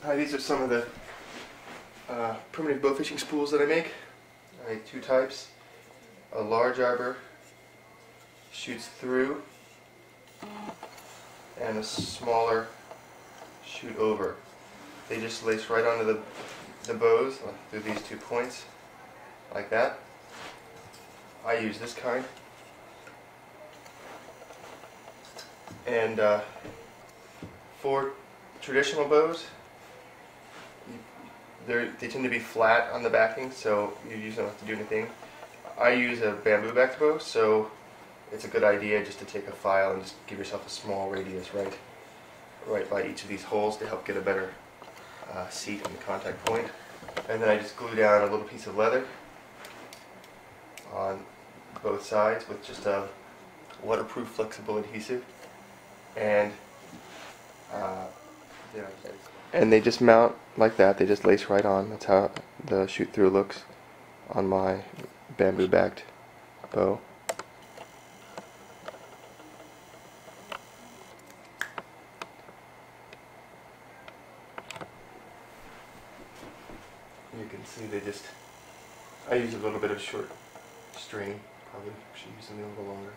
Hi, these are some of the primitive bowfishing spools that I make. I make two types. A large arbor shoots through, and a smaller shoot over. They just lace right onto the bows through these 2 points, like that. I use this kind. And for traditional bows, they tend to be flat on the backing, so you usually don't have to do anything. I use a bamboo backed bow, so it's a good idea just to take a file and just give yourself a small radius right by each of these holes to help get a better seat in the contact point. And then I just glue down a little piece of leather on both sides with just a waterproof flexible adhesive, and they just mount like that. They just lace right on. That's how the shoot through looks on my bamboo backed bow. You can see I use a little bit of short string, probably should use something a little longer.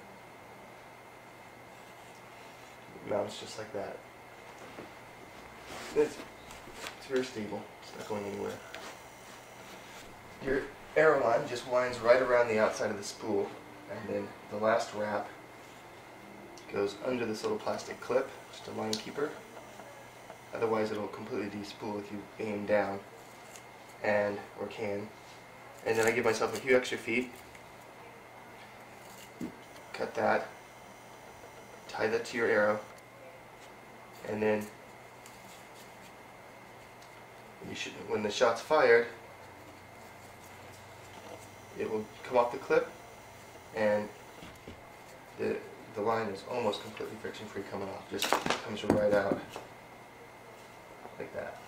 It mounts just like that. It's very stable, it's not going anywhere. Your arrow line just winds right around the outside of the spool, and then the last wrap goes under this little plastic clip, just a line keeper. Otherwise it'll completely de-spool if you aim down, or can. And then I give myself a few extra feet, cut that, tie that to your arrow, and then when the shot's fired, it will come off the clip, and the line is almost completely friction free coming off. Just comes right out like that.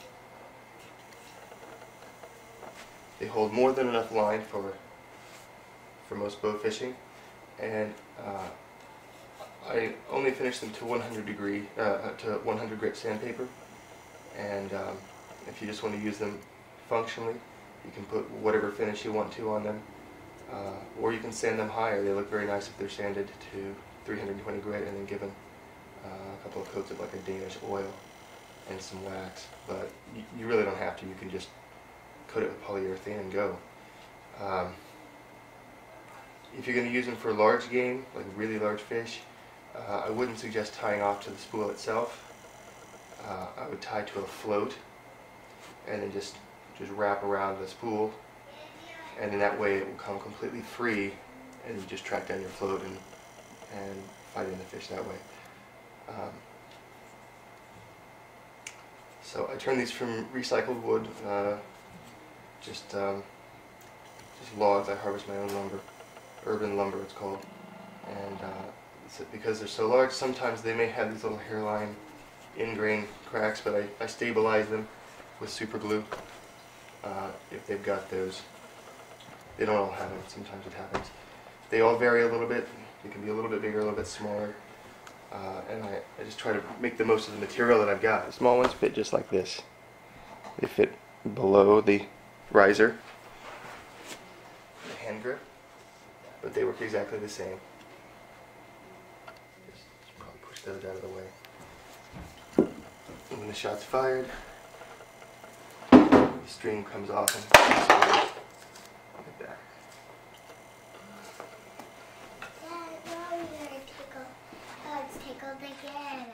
They hold more than enough line for most bow fishing, and I only finish them to 100 grit sandpaper. And if you just want to use them functionally, you can put whatever finish you want to on them, or you can sand them higher. They look very nice if they're sanded to 320 grit and then given a couple of coats of like a Danish oil and some wax. But you really don't have to. You can just coat it with polyurethane and go. If you're going to use them for large game, like really large fish, I wouldn't suggest tying off to the spool itself. I would tie to a float and then just wrap around the spool, and in that way it will come completely free, and you just track down your float and fight in the fish that way. So I turn these from recycled wood, just logs. I harvest my own lumber, urban lumber it's called, and because they're so large, sometimes they may have these little hairline ingrain cracks, but I stabilize them with super glue. If they've got those, they don't all have them. Sometimes it happens. They all vary a little bit. They can be a little bit bigger, a little bit smaller, and I just try to make the most of the material that I've got. The small ones fit just like this. They fit below the riser, the hand grip, but they work exactly the same. Just probably push those out of the way. And when the shot's fired, the string comes off and like that. Dad, now you're gonna tickle. Oh, it's tickled again.